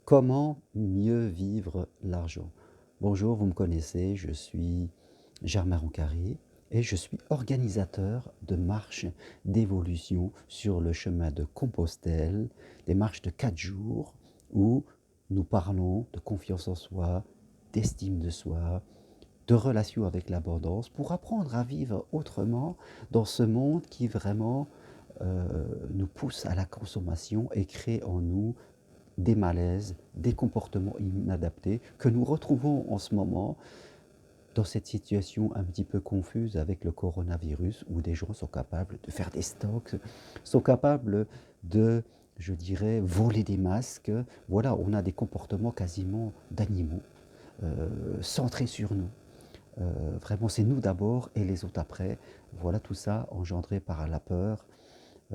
Comment mieux vivre l'argent? Bonjour, vous me connaissez, je suis Germain Roncaré et je suis organisateur de marches d'évolution sur le chemin de Compostelle, des marches de 4 jours où nous parlons de confiance en soi, d'estime de soi, de relation avec l'abondance pour apprendre à vivre autrement dans ce monde qui vraiment nous pousse à la consommation et crée en nous des malaises, des comportements inadaptés que nous retrouvons en ce moment dans cette situation un petit peu confuse avec le coronavirus où des gens sont capables de faire des stocks, sont capables de, je dirais, voler des masques. Voilà, on a des comportements quasiment d'animaux, centrés sur nous. Vraiment, c'est nous d'abord et les autres après. Voilà, tout ça engendré par la peur.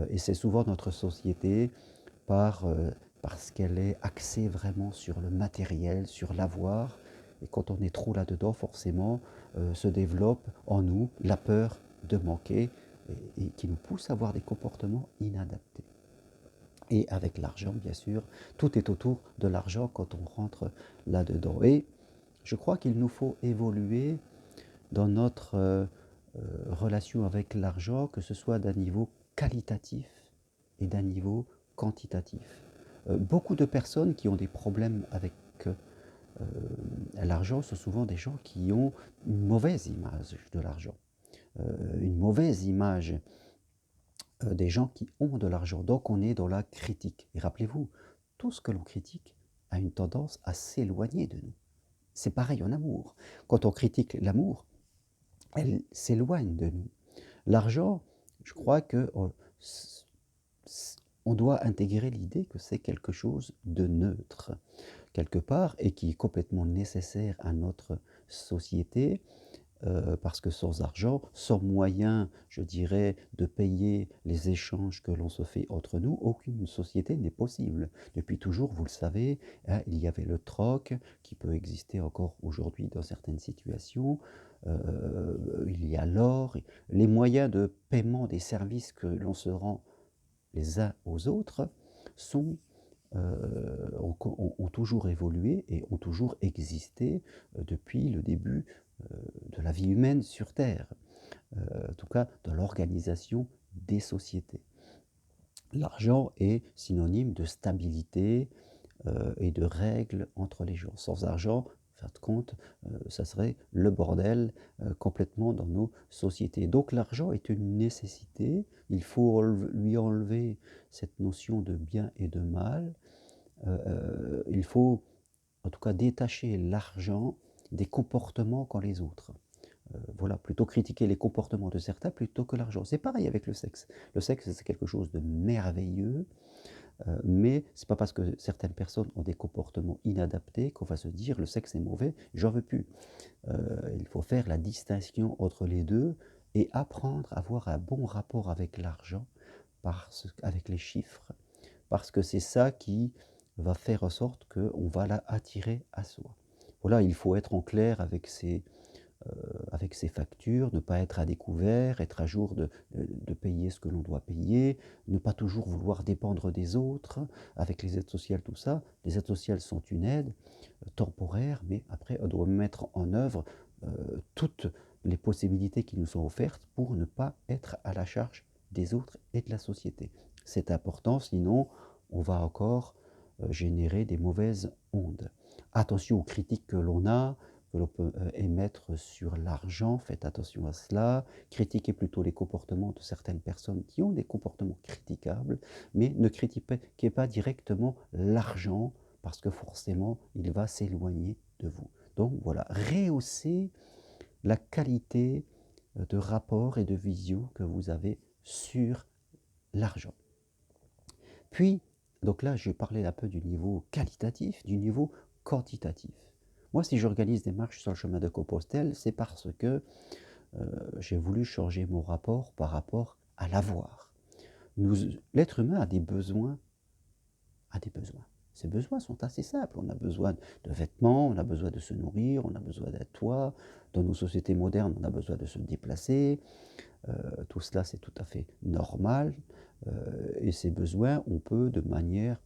Et c'est souvent notre société par, parce qu'elle est axée vraiment sur le matériel, sur l'avoir. Et quand on est trop là-dedans, forcément, se développe en nous la peur de manquer et qui nous pousse à avoir des comportements inadaptés. Et avec l'argent, bien sûr, tout est autour de l'argent quand on rentre là-dedans. Et je crois qu'il nous faut évoluer dans notre relation avec l'argent, que ce soit d'un niveau qualitatif et d'un niveau quantitatif. Beaucoup de personnes qui ont des problèmes avec l'argent sont souvent des gens qui ont une mauvaise image de l'argent, une mauvaise image des gens qui ont de l'argent. Donc on est dans la critique. Et rappelez-vous, tout ce que l'on critique a une tendance à s'éloigner de nous. C'est pareil en amour. Quand on critique l'amour, elle s'éloigne de nous. L'argent, je crois que on doit intégrer l'idée que c'est quelque chose de neutre, quelque part, et qui est complètement nécessaire à notre société, parce que sans argent, sans moyen, je dirais, de payer les échanges que l'on se fait entre nous, aucune société n'est possible. Depuis toujours, vous le savez, hein, il y avait le troc, qui peut exister encore aujourd'hui dans certaines situations, il y a l'or, les moyens de paiement des services que l'on se rend les uns aux autres sont, ont toujours évolué et ont toujours existé depuis le début de la vie humaine sur Terre, en tout cas dans l'organisation des sociétés. L'argent est synonyme de stabilité et de règles entre les gens. Sans argent, en fin de compte, ça serait le bordel complètement dans nos sociétés. Donc l'argent est une nécessité, il faut lui enlever cette notion de bien et de mal. Il faut en tout cas détacher l'argent des comportements qu'ont les autres. Voilà, plutôt critiquer les comportements de certains plutôt que l'argent. C'est pareil avec le sexe. Le sexe, c'est quelque chose de merveilleux, mais c'est pas parce que certaines personnes ont des comportements inadaptés qu'on va se dire: «Le sexe est mauvais, j'en veux plus». Il faut faire la distinction entre les 2 et apprendre à avoir un bon rapport avec l'argent, avec les chiffres, parce que c'est ça qui va faire en sorte qu'on va l'attirer à soi. Voilà, il faut être en clair avec ses factures, ne pas être à découvert, être à jour de payer ce que l'on doit payer, ne pas toujours vouloir dépendre des autres, avec les aides sociales, tout ça. Les aides sociales sont une aide temporaire, mais après, on doit mettre en œuvre toutes les possibilités qui nous sont offertes pour ne pas être à la charge des autres et de la société. C'est important, sinon on va encore générer des mauvaises ondes. Attention aux critiques que l'on peut émettre sur l'argent, faites attention à cela. Critiquez plutôt les comportements de certaines personnes qui ont des comportements critiquables, mais ne critiquez pas directement l'argent, parce que forcément, il va s'éloigner de vous. Donc voilà, rehaussez la qualité de rapport et de vision que vous avez sur l'argent. Puis, donc là, je parlais un peu du niveau qualitatif, du niveau quantitatif. Moi, si j'organise des marches sur le chemin de Compostelle, c'est parce que j'ai voulu changer mon rapport par rapport à l'avoir. L'être humain a des besoins, a des besoins. Ces besoins sont assez simples. On a besoin de vêtements, on a besoin de se nourrir, on a besoin d'un toit. Dans nos sociétés modernes, on a besoin de se déplacer. Tout cela, c'est tout à fait normal. Et ces besoins, on peut de manière,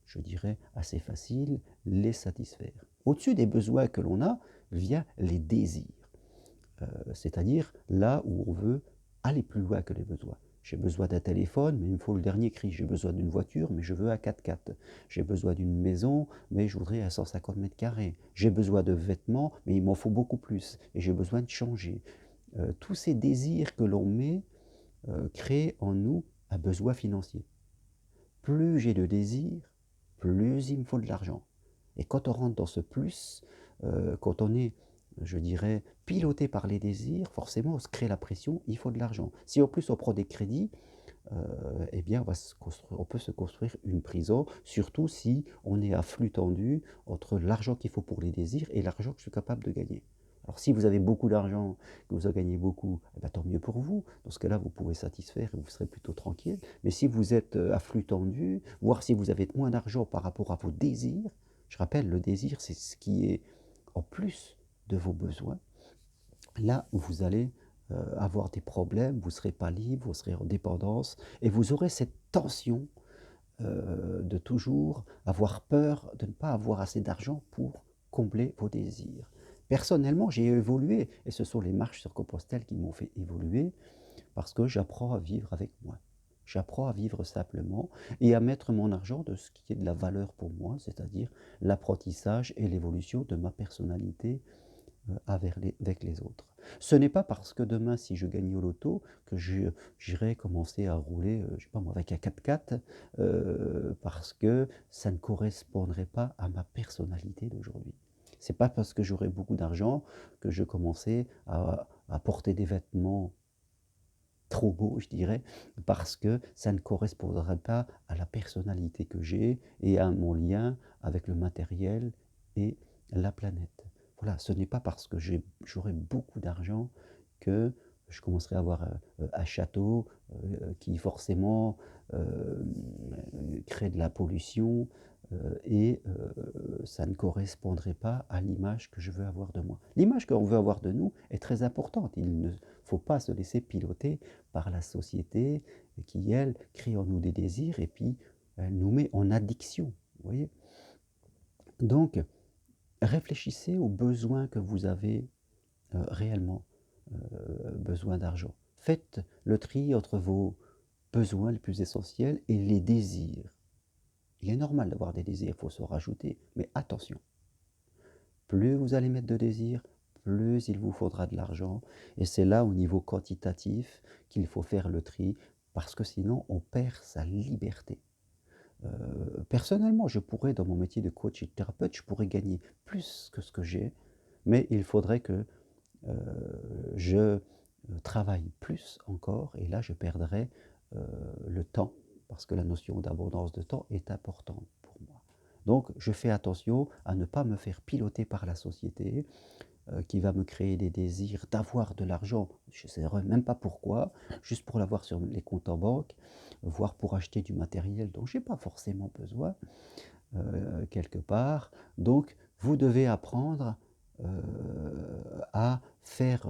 je dirais, assez faciles, les satisfaire. Au-dessus des besoins que l'on a, vient les désirs, c'est-à-dire là où on veut aller plus loin que les besoins. J'ai besoin d'un téléphone, mais il me faut le dernier cri. J'ai besoin d'une voiture, mais je veux un 4x4. J'ai besoin d'une maison, mais je voudrais un 150 mètres carrés. J'ai besoin de vêtements, mais il m'en faut beaucoup plus. Et j'ai besoin de changer. Tous ces désirs que l'on met créent en nous un besoin financier. Plus j'ai de désirs, plus il me faut de l'argent. Et quand on rentre dans ce plus, quand on est, je dirais, piloté par les désirs, forcément on se crée la pression, il faut de l'argent. Si en plus on prend des crédits, eh bien on peut se construire une prison, surtout si on est à flux tendu entre l'argent qu'il faut pour les désirs et l'argent que je suis capable de gagner. Alors si vous avez beaucoup d'argent, que vous en gagnez beaucoup, eh ben, tant mieux pour vous. Dans ce cas-là, vous pouvez satisfaire et vous serez plutôt tranquille. Mais si vous êtes à flux tendu, voire si vous avez moins d'argent par rapport à vos désirs, je rappelle, le désir, c'est ce qui est en plus de vos besoins. Là, vous allez avoir des problèmes, vous ne serez pas libre, vous serez en dépendance, et vous aurez cette tension de toujours avoir peur de ne pas avoir assez d'argent pour combler vos désirs. Personnellement, j'ai évolué, et ce sont les marches sur Compostelle qui m'ont fait évoluer, parce que j'apprends à vivre avec moi. J'apprends à vivre simplement et à mettre mon argent de ce qui est de la valeur pour moi, c'est-à-dire l'apprentissage et l'évolution de ma personnalité avec les autres. Ce n'est pas parce que demain, si je gagne au loto, que j'irai commencer à rouler, je sais pas moi, avec un 4x4, parce que ça ne correspondrait pas à ma personnalité d'aujourd'hui. C'est pas parce que j'aurai beaucoup d'argent que je commencerai à porter des vêtements trop beaux, je dirais, parce que ça ne correspondrait pas à la personnalité que j'ai et à mon lien avec le matériel et la planète. Voilà, ce n'est pas parce que j'aurai beaucoup d'argent que je commencerai à avoir un château qui forcément euh, crée de la pollution et ça ne correspondrait pas à l'image que je veux avoir de moi. L'image qu'on veut avoir de nous est très importante. Il ne faut pas se laisser piloter par la société qui, elle, crée en nous des désirs et puis elle nous met en addiction. Vous voyez? Donc, réfléchissez aux besoins que vous avez réellement besoin d'argent. Faites le tri entre vos besoins les plus essentiels et les désirs. Il est normal d'avoir des désirs, il faut se rajouter, mais attention, plus vous allez mettre de désirs, plus il vous faudra de l'argent, et c'est là au niveau quantitatif qu'il faut faire le tri, parce que sinon on perd sa liberté. Personnellement, je pourrais, dans mon métier de coach et de thérapeute, je pourrais gagner plus que ce que j'ai, mais il faudrait que je travaille plus encore, et là je perdrai le temps, parce que la notion d'abondance de temps est importante pour moi. Donc je fais attention à ne pas me faire piloter par la société qui va me créer des désirs d'avoir de l'argent, je ne sais même pas pourquoi, juste pour l'avoir sur les comptes en banque, voire pour acheter du matériel dont je n'ai pas forcément besoin quelque part. Donc vous devez apprendre à faire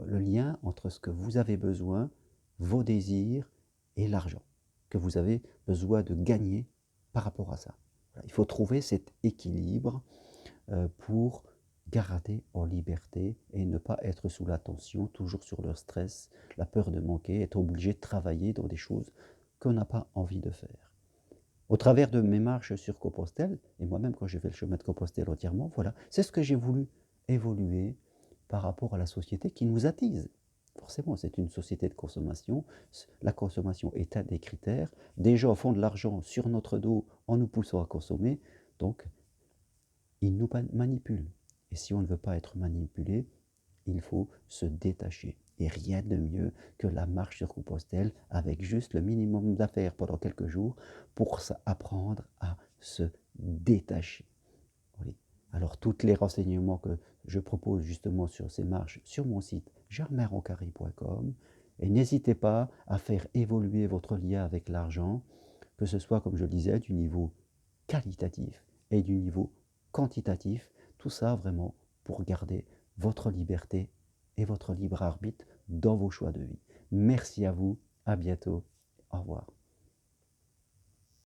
le lien entre ce que vous avez besoin, vos désirs et l'argent que vous avez besoin de gagner par rapport à ça. Voilà, il faut trouver cet équilibre pour garder en liberté et ne pas être sous la tension, toujours sur le stress, la peur de manquer, être obligé de travailler dans des choses qu'on n'a pas envie de faire. Au travers de mes marches sur Compostelle, et moi-même quand j'ai fait le chemin de Compostelle entièrement, voilà, c'est ce que j'ai voulu évoluer par rapport à la société qui nous attise. Forcément, c'est une société de consommation. La consommation est un des critères. Des gens font de l'argent sur notre dos en nous poussant à consommer. Donc, ils nous manipulent. Et si on ne veut pas être manipulé, il faut se détacher. Et rien de mieux que la marche sur Compostelle avec juste le minimum d'affaires pendant quelques jours pour apprendre à se détacher. Oui. Alors, tous les renseignements que je propose justement sur ces marches sur mon site germainroncari.com, et n'hésitez pas à faire évoluer votre lien avec l'argent, que ce soit, comme je le disais, du niveau qualitatif et du niveau quantitatif, tout ça vraiment pour garder votre liberté et votre libre arbitre dans vos choix de vie. Merci à vous, à bientôt, au revoir.